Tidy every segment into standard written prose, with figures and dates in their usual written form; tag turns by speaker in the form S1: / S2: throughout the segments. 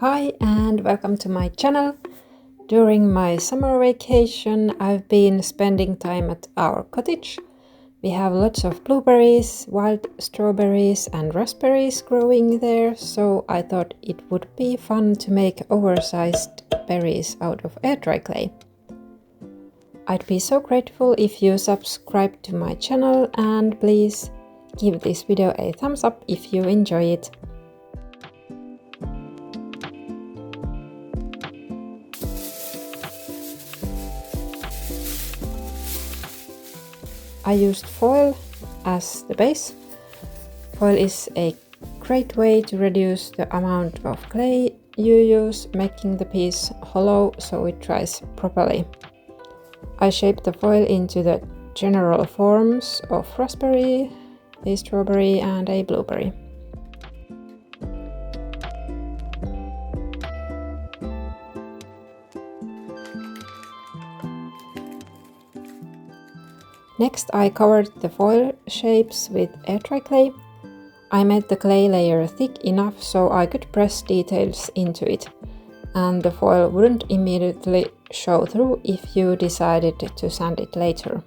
S1: Hi and welcome to my channel. During my summer vacation I've been spending time at our cottage. We have lots of blueberries, wild strawberries and raspberries growing there, so I thought it would be fun to make oversized berries out of air dry clay. I'd be so grateful if you subscribe to my channel and please give this video a thumbs up if you enjoy it. I used foil as the base. Foil is a great way to reduce the amount of clay you use, making the piece hollow so it dries properly. I shaped the foil into the general forms of raspberry, a strawberry and a blueberry. Next I covered the foil shapes with air dry clay. I made the clay layer thick enough so I could press details into it, and the foil wouldn't immediately show through if you decided to sand it later.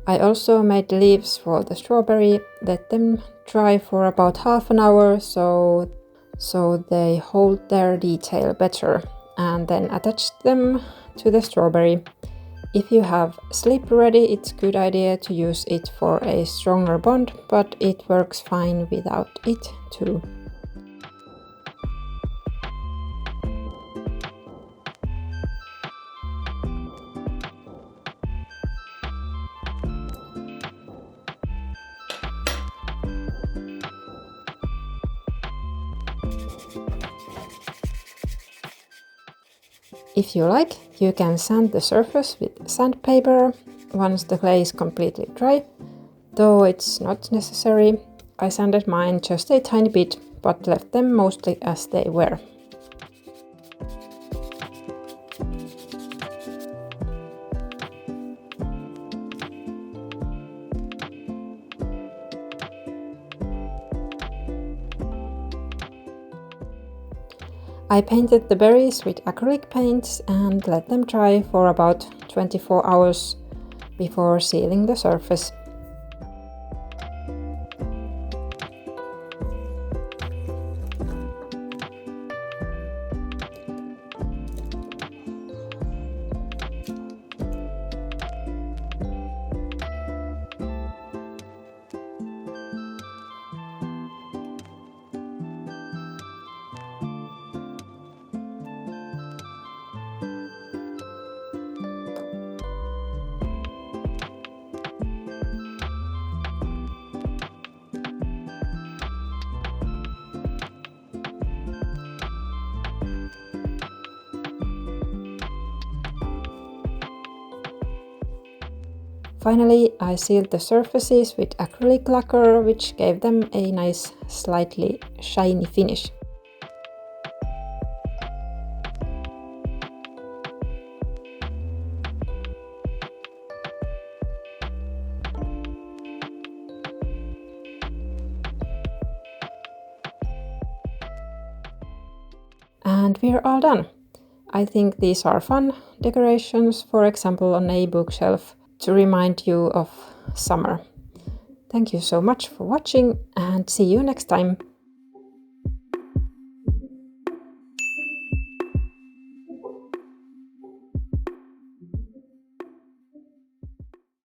S1: I also made leaves for the strawberry, let them dry for about half an hour so they hold their detail better, and then attached them to the strawberry. If you have slip ready, it's a good idea to use it for a stronger bond, but it works fine without it too. If you like, you can sand the surface with sandpaper once the clay is completely dry, though it's not necessary. I sanded mine just a tiny bit, but left them mostly as they were. I painted the berries with acrylic paints and let them dry for about 24 hours before sealing the surface. Finally, I sealed the surfaces with acrylic lacquer, which gave them a nice, slightly shiny finish. And we're all done. I think these are fun decorations, for example on a bookshelf, to remind you of summer. Thank you so much for watching and see you next time.